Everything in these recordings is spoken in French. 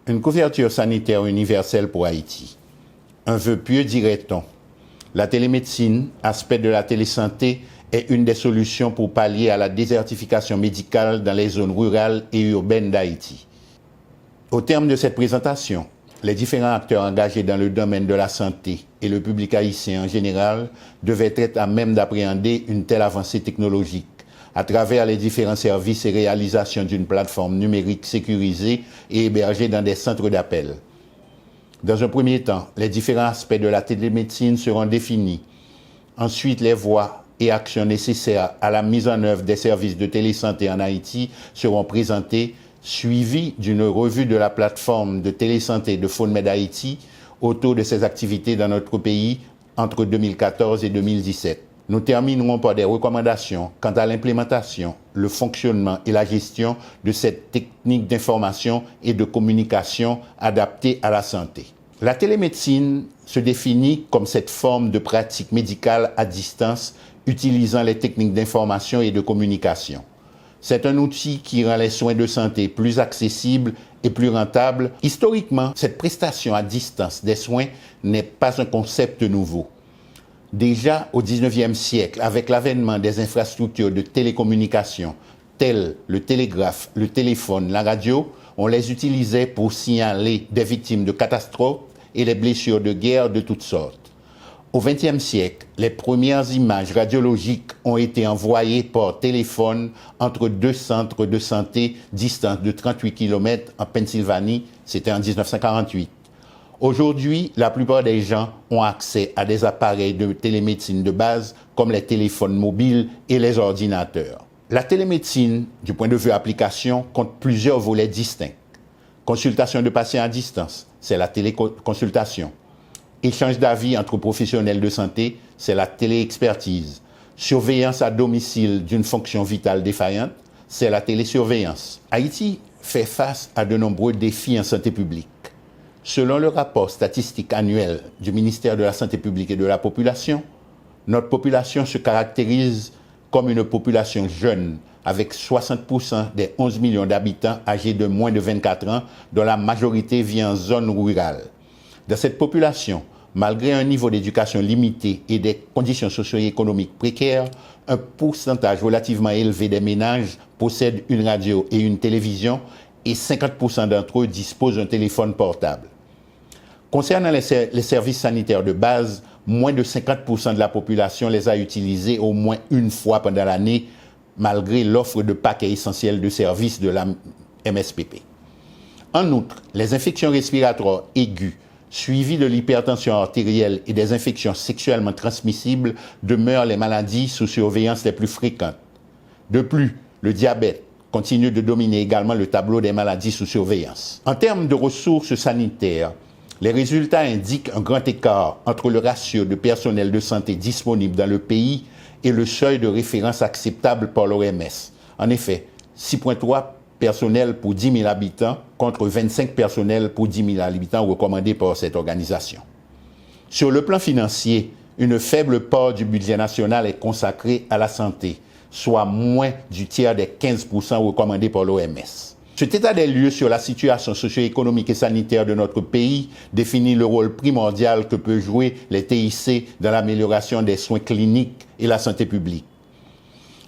Une couverture sanitaire universelle pour Haïti. Un vœu pieux, dirait-on. La télémédecine, aspect de la télésanté, est une des solutions pour pallier à la désertification médicale dans les zones rurales et urbaines d'Haïti. Au terme de cette présentation, les différents acteurs engagés dans le domaine de la santé et le public haïtien en général devaient être à même d'appréhender une telle avancée technologique à travers les différents services et réalisations d'une plateforme numérique sécurisée et hébergée dans des centres d'appel. Dans un premier temps, les différents aspects de la télémédecine seront définis. Ensuite, les voies et actions nécessaires à la mise en œuvre des services de télésanté en Haïti seront présentés, suivis d'une revue de la plateforme de télésanté de PhoneMed Haïti autour de ses activités dans notre pays entre 2014 et 2017. Nous terminerons par des recommandations quant à l'implémentation, le fonctionnement et la gestion de cette technique d'information et de communication adaptée à la santé. La télémédecine se définit comme cette forme de pratique médicale à distance utilisant les techniques d'information et de communication. C'est un outil qui rend les soins de santé plus accessibles et plus rentables. Historiquement, cette prestation à distance des soins n'est pas un concept nouveau. Déjà au XIXe siècle, avec l'avènement des infrastructures de télécommunication, telles le télégraphe, le téléphone, la radio, on les utilisait pour signaler des victimes de catastrophes et les blessures de guerre de toutes sortes. Au XXe siècle, les premières images radiologiques ont été envoyées par téléphone entre deux centres de santé distants de 38 km en Pennsylvanie, c'était en 1948. Aujourd'hui, la plupart des gens ont accès à des appareils de télémédecine de base comme les téléphones mobiles et les ordinateurs. La télémédecine, du point de vue application, compte plusieurs volets distincts. Consultation de patients à distance, c'est la téléconsultation. Échange d'avis entre professionnels de santé, c'est la téléexpertise. Surveillance à domicile d'une fonction vitale défaillante, c'est la télésurveillance. Haïti fait face à de nombreux défis en santé publique. Selon le rapport statistique annuel du ministère de la Santé publique et de la population, notre population se caractérise comme une population jeune, avec 60% des 11 millions d'habitants âgés de moins de 24 ans, dont la majorité vit en zone rurale. Dans cette population, malgré un niveau d'éducation limité et des conditions socio-économiques précaires, un pourcentage relativement élevé des ménages possèdent une radio et une télévision et 50% d'entre eux disposent d'un téléphone portable. Concernant les services sanitaires de base, moins de 50% de la population les a utilisés au moins une fois pendant l'année, malgré l'offre de paquets essentiels de services de la MSPP. En outre, les infections respiratoires aiguës, suivies de l'hypertension artérielle et des infections sexuellement transmissibles, demeurent les maladies sous surveillance les plus fréquentes. De plus, le diabète continue de dominer également le tableau des maladies sous surveillance. En termes de ressources sanitaires, les résultats indiquent un grand écart entre le ratio de personnel de santé disponible dans le pays et le seuil de référence acceptable par l'OMS. En effet, 6,3 personnels pour 10 000 habitants contre 25 personnels pour 10 000 habitants recommandés par cette organisation. Sur le plan financier, une faible part du budget national est consacrée à la santé, soit moins du tiers des 15% recommandés par l'OMS. Cet état des lieux sur la situation socio-économique et sanitaire de notre pays définit le rôle primordial que peuvent jouer les TIC dans l'amélioration des soins cliniques et la santé publique.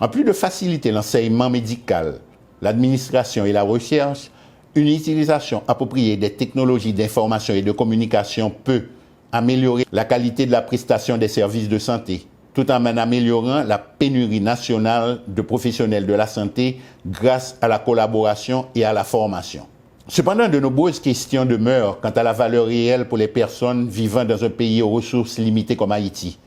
En plus de faciliter l'enseignement médical, l'administration et la recherche, une utilisation appropriée des technologies d'information et de communication peut améliorer la qualité de la prestation des services de santé, tout en améliorant la pénurie nationale de professionnels de la santé grâce à la collaboration et à la formation. Cependant, de nombreuses questions demeurent quant à la valeur réelle pour les personnes vivant dans un pays aux ressources limitées comme Haïti.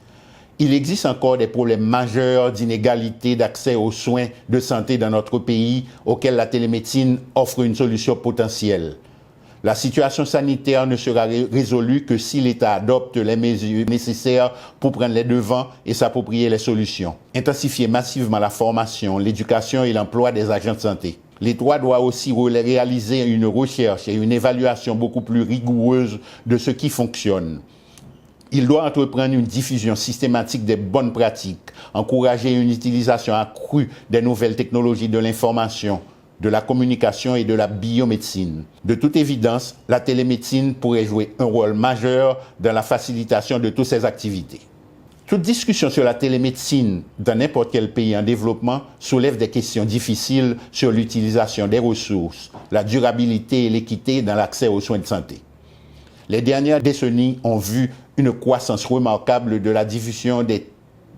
Il existe encore des problèmes majeurs d'inégalité d'accès aux soins de santé dans notre pays auxquels la télémédecine offre une solution potentielle. La situation sanitaire ne sera résolue que si l'État adopte les mesures nécessaires pour prendre les devants et s'approprier les solutions. Intensifier massivement la formation, l'éducation et l'emploi des agents de santé. L'État doit aussi réaliser une recherche et une évaluation beaucoup plus rigoureuse de ce qui fonctionne. Il doit entreprendre une diffusion systématique des bonnes pratiques, encourager une utilisation accrue des nouvelles technologies de l'information, de la communication et de la biomédecine. De toute évidence, la télémédecine pourrait jouer un rôle majeur dans la facilitation de toutes ces activités. Toute discussion sur la télémédecine dans n'importe quel pays en développement soulève des questions difficiles sur l'utilisation des ressources, la durabilité et l'équité dans l'accès aux soins de santé. Les dernières décennies ont vu une croissance remarquable de la diffusion des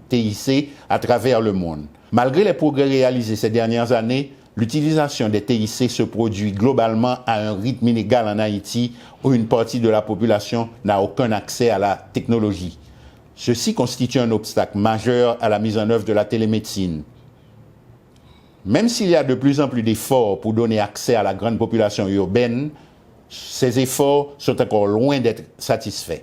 TIC à travers le monde. Malgré les progrès réalisés ces dernières années, l'utilisation des TIC se produit globalement à un rythme inégal en Haïti, où une partie de la population n'a aucun accès à la technologie. Ceci constitue un obstacle majeur à la mise en œuvre de la télémédecine. Même s'il y a de plus en plus d'efforts pour donner accès à la grande population urbaine, ces efforts sont encore loin d'être satisfaits.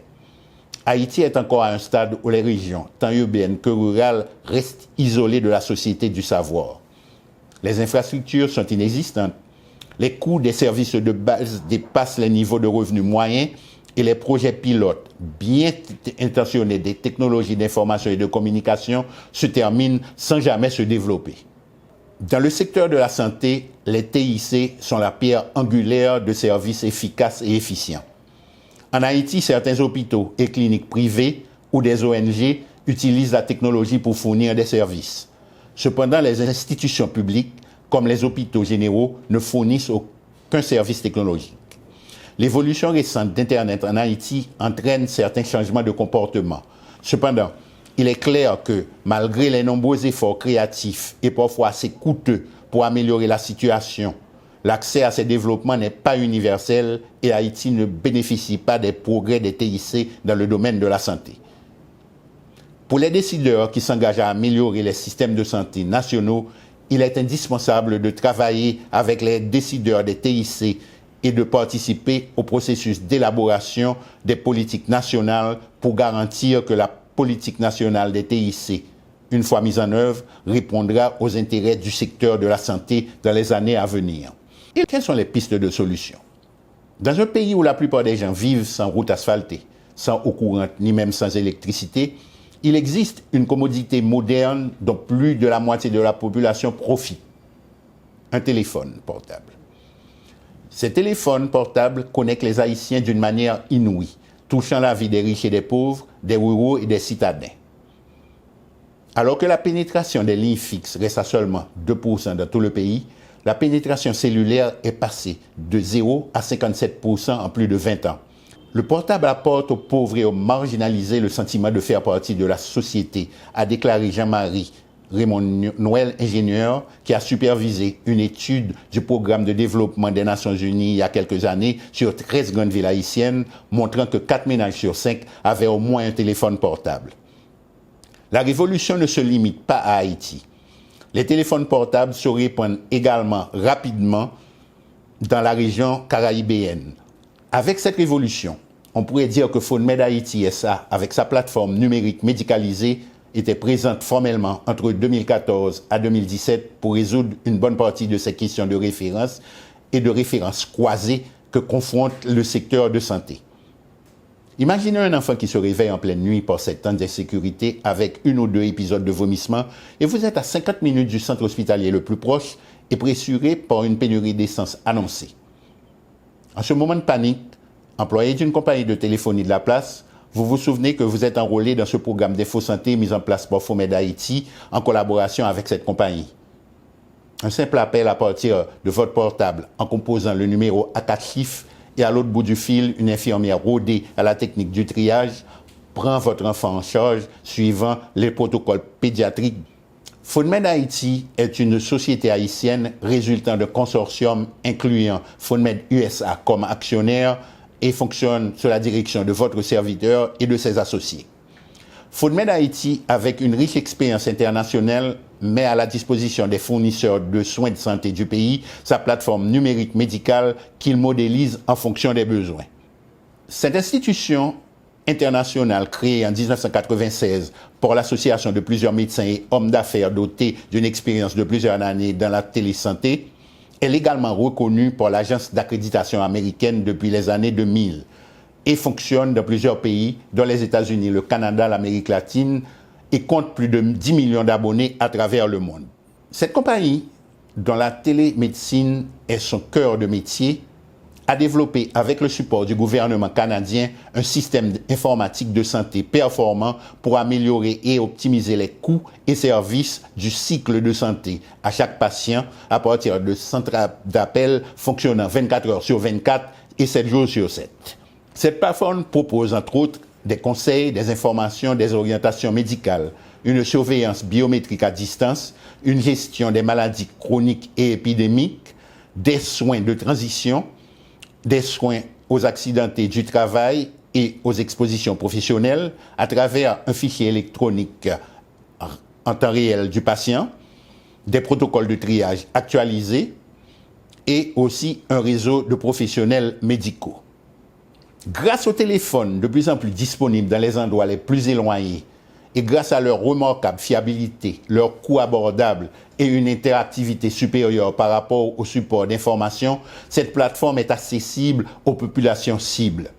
Haïti est encore à un stade où les régions, tant urbaines que rurales, restent isolées de la société du savoir. Les infrastructures sont inexistantes. Les coûts des services de base dépassent les niveaux de revenus moyens et les projets pilotes bien intentionnés des technologies d'information et de communication se terminent sans jamais se développer. Dans le secteur de la santé, les TIC sont la pierre angulaire de services efficaces et efficients. En Haïti, certains hôpitaux et cliniques privées ou des ONG utilisent la technologie pour fournir des services. Cependant, les institutions publiques, comme les hôpitaux généraux, ne fournissent aucun service technologique. L'évolution récente d'Internet en Haïti entraîne certains changements de comportement. Cependant, il est clair que, malgré les nombreux efforts créatifs et parfois assez coûteux pour améliorer la situation, l'accès à ces développements n'est pas universel et Haïti ne bénéficie pas des progrès des TIC dans le domaine de la santé. Pour les décideurs qui s'engagent à améliorer les systèmes de santé nationaux, il est indispensable de travailler avec les décideurs des TIC et de participer au processus d'élaboration des politiques nationales pour garantir que la politique nationale des TIC, une fois mise en œuvre, répondra aux intérêts du secteur de la santé dans les années à venir. Et quelles sont les pistes de solution? Dans un pays où la plupart des gens vivent sans route asphaltée, sans eau courante, ni même sans électricité, il existe une commodité moderne dont plus de la moitié de la population profite. Un téléphone portable. Ces téléphones portables connectent les Haïtiens d'une manière inouïe, touchant la vie des riches et des pauvres, des ruraux et des citadins. Alors que la pénétration des lignes fixes reste à seulement 2% dans tout le pays, la pénétration cellulaire est passée de 0 à 57% en plus de 20 ans. Le portable apporte aux pauvres et aux marginalisés le sentiment de faire partie de la société, a déclaré Jean-Marie Raymond Noël, ingénieur, qui a supervisé une étude du programme de développement des Nations Unies il y a quelques années sur 13 grandes villes haïtiennes, montrant que 4 ménages sur 5 avaient au moins un téléphone portable. La révolution ne se limite pas à Haïti. Les téléphones portables se répandent également rapidement dans la région caraïbéenne. Avec cette révolution, on pourrait dire que FoneMed Haïti SA, avec sa plateforme numérique médicalisée, était présente formellement entre 2014 à 2017 pour résoudre une bonne partie de ces questions de référence et de référence croisées que confronte le secteur de santé. Imaginez un enfant qui se réveille en pleine nuit par cette temps d'insécurité avec 1 ou 2 épisodes de vomissement et vous êtes à 50 minutes du centre hospitalier le plus proche et pressuré par une pénurie d'essence annoncée. En ce moment de panique, employé d'une compagnie de téléphonie de la place, vous vous souvenez que vous êtes enrôlé dans ce programme d'info-santé mis en place par FoneMed Haïti en collaboration avec cette compagnie. Un simple appel à partir de votre portable en composant le numéro à 4 chiffres et à l'autre bout du fil, une infirmière rodée à la technique du triage prend votre enfant en charge suivant les protocoles pédiatriques. FoneMed Haïti est une société haïtienne résultant de consortium incluant FoneMed USA comme actionnaire et fonctionne sous la direction de votre serviteur et de ses associés. FoneMed Haïti, avec une riche expérience internationale, met à la disposition des fournisseurs de soins de santé du pays sa plateforme numérique médicale qu'il modélise en fonction des besoins. Cette institution internationale créée en 1996 par l'association de plusieurs médecins et hommes d'affaires dotés d'une expérience de plusieurs années dans la télésanté est légalement reconnue par l'agence d'accréditation américaine depuis les années 2000 et fonctionne dans plusieurs pays, dont les États-Unis, le Canada, l'Amérique latine, et compte plus de 10 millions d'abonnés à travers le monde. Cette compagnie dont la télémédecine est son cœur de métier, a développé avec le support du gouvernement canadien un système informatique de santé performant pour améliorer et optimiser les coûts et services du cycle de santé à chaque patient à partir de centres d'appel fonctionnant 24 heures sur 24 et 7 jours sur 7. Cette plateforme propose entre autres des conseils, des informations, des orientations médicales, une surveillance biométrique à distance, une gestion des maladies chroniques et épidémiques, des soins de transition, des soins aux accidentés du travail et aux expositions professionnelles à travers un fichier électronique en temps réel du patient, des protocoles de triage actualisés et aussi un réseau de professionnels médicaux. Grâce au téléphone de plus en plus disponible dans les endroits les plus éloignés et grâce à leur remarquable fiabilité, leur coût abordable et une interactivité supérieure par rapport au support d'information, cette plateforme est accessible aux populations cibles.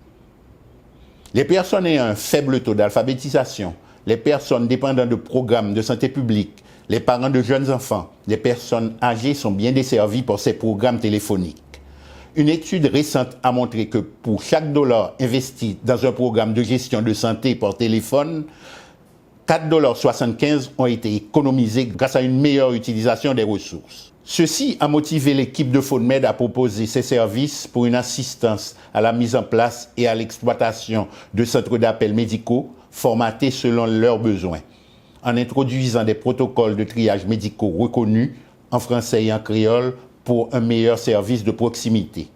Les personnes ayant un faible taux d'alphabétisation, les personnes dépendant de programmes de santé publique, les parents de jeunes enfants, les personnes âgées sont bien desservies par ces programmes téléphoniques. Une étude récente a montré que pour chaque dollar investi dans un programme de gestion de santé par téléphone, 4,75 $ ont été économisés grâce à une meilleure utilisation des ressources. Ceci a motivé l'équipe de PhoneMed à proposer ses services pour une assistance à la mise en place et à l'exploitation de centres d'appel médicaux formatés selon leurs besoins, en introduisant des protocoles de triage médicaux reconnus en français et en créole pour un meilleur service de proximité.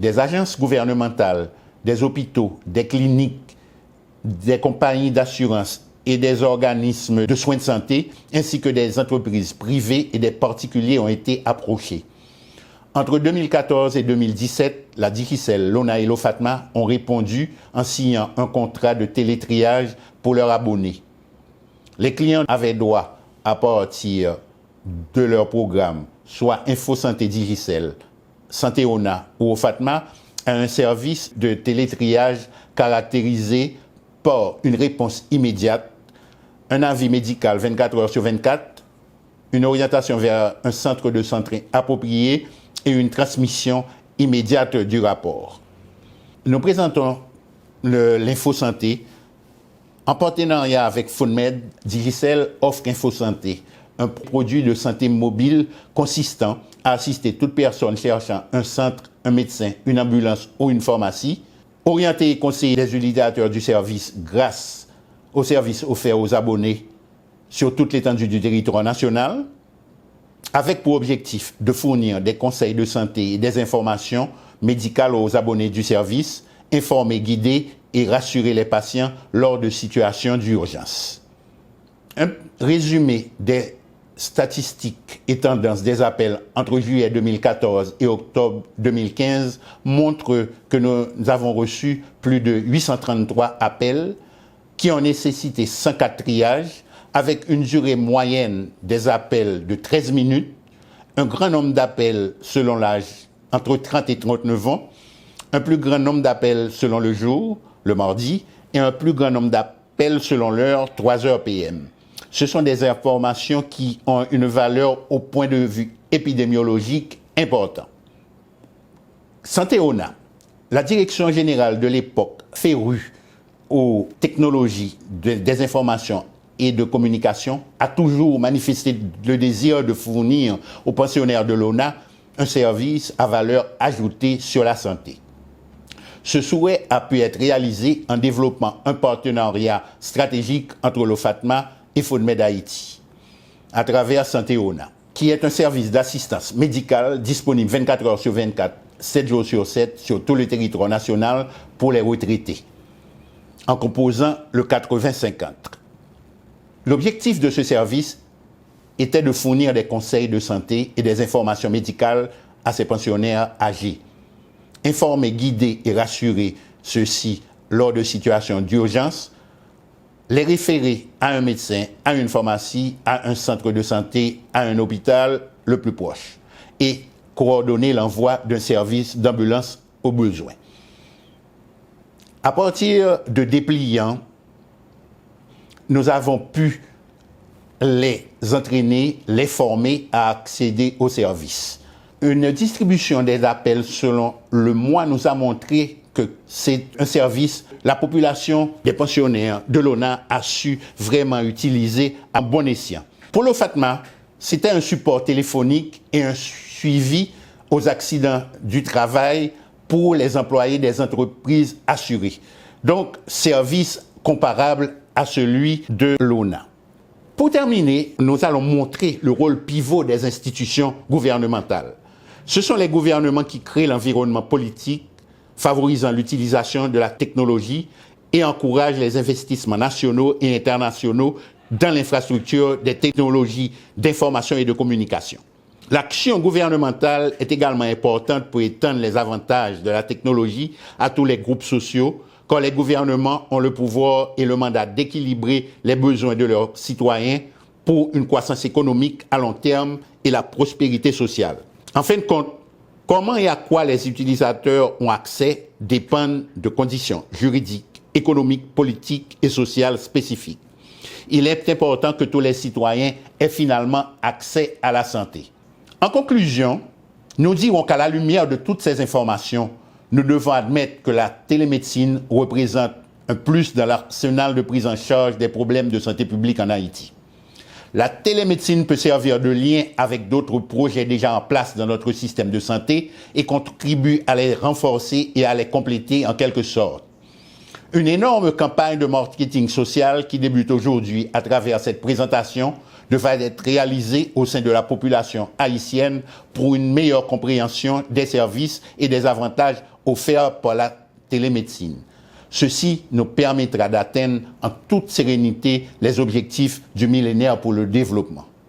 Des agences gouvernementales, des hôpitaux, des cliniques, des compagnies d'assurance et des organismes de soins de santé, ainsi que des entreprises privées et des particuliers ont été approchés. Entre 2014 et 2017, la Digicel, l'ONA et l'OFATMA ont répondu en signant un contrat de télétriage pour leurs abonnés. Les clients avaient droit, à partir de leur programme, soit InfoSanté Digicel, Santé ONA ou OFATMA, à un service de télétriage caractérisé par une réponse immédiate, un avis médical 24 heures sur 24, une orientation vers un centre de santé approprié et une transmission immédiate du rapport. Nous présentons l'InfoSanté. En partenariat avec PhoneMed, Digicel offre InfoSanté, un produit de santé mobile consistant à assister toute personne cherchant un centre, un médecin, une ambulance ou une pharmacie, orienter et conseiller les utilisateurs du service grâce aux services offerts aux abonnés sur toute l'étendue du territoire national, avec pour objectif de fournir des conseils de santé et des informations médicales aux abonnés du service, informer, guider et rassurer les patients lors de situations d'urgence. Un résumé des statistiques et tendances des appels entre juillet 2014 et octobre 2015 montre que nous avons reçu plus de 833 appels qui ont nécessité 104 triages avec une durée moyenne des appels de 13 minutes, un grand nombre d'appels selon l'âge entre 30 et 39 ans, un plus grand nombre d'appels selon le jour, le mardi, et un plus grand nombre d'appels selon l'heure, 3 heures PM. Ce sont des informations qui ont une valeur au point de vue épidémiologique important. Santé ONA, la direction générale de l'époque, férue aux technologies des informations et de communication, a toujours manifesté le désir de fournir aux pensionnaires de l'ONA un service à valeur ajoutée sur la santé. Ce souhait a pu être réalisé en développant un partenariat stratégique entre l'OFATMA et PhoneMed Haïti, à travers Santé ONA, qui est un service d'assistance médicale disponible 24 heures sur 24, 7 jours sur 7, sur tout le territoire national pour les retraités, en composant le 80-50. L'objectif de ce service était de fournir des conseils de santé et des informations médicales à ces pensionnaires âgés. Informer, guider et rassurer ceux-ci lors de situations d'urgence, les référer à un médecin, à une pharmacie, à un centre de santé, à un hôpital le plus proche et coordonner l'envoi d'un service d'ambulance au besoin. À partir de dépliants, nous avons pu les entraîner, les former à accéder aux services. Une distribution des appels selon le mois nous a montré que c'est un service, la population des pensionnaires de l'ONA a su vraiment utiliser à bon escient. Pour le FATMA, c'était un support téléphonique et un suivi aux accidents du travail pour les employés des entreprises assurées. Donc, service comparable à celui de l'ONA. Pour terminer, nous allons montrer le rôle pivot des institutions gouvernementales. Ce sont les gouvernements qui créent l'environnement politique, favorisant l'utilisation de la technologie et encouragent les investissements nationaux et internationaux dans l'infrastructure des technologies d'information et de communication. L'action gouvernementale est également importante pour étendre les avantages de la technologie à tous les groupes sociaux, quand les gouvernements ont le pouvoir et le mandat d'équilibrer les besoins de leurs citoyens pour une croissance économique à long terme et la prospérité sociale. En fin de compte, comment et à quoi les utilisateurs ont accès dépend de conditions juridiques, économiques, politiques et sociales spécifiques. Il est important que tous les citoyens aient finalement accès à la santé. En conclusion, nous dirons qu'à la lumière de toutes ces informations, nous devons admettre que la télémédecine représente un plus dans l'arsenal de prise en charge des problèmes de santé publique en Haïti. La télémédecine peut servir de lien avec d'autres projets déjà en place dans notre système de santé et contribue à les renforcer et à les compléter en quelque sorte. Une énorme campagne de marketing social qui débute aujourd'hui à travers cette présentation devra être réalisée au sein de la population haïtienne pour une meilleure compréhension des services et des avantages offerts par la télémédecine. Ceci nous permettra d'atteindre en toute sérénité les objectifs du millénaire pour le développement.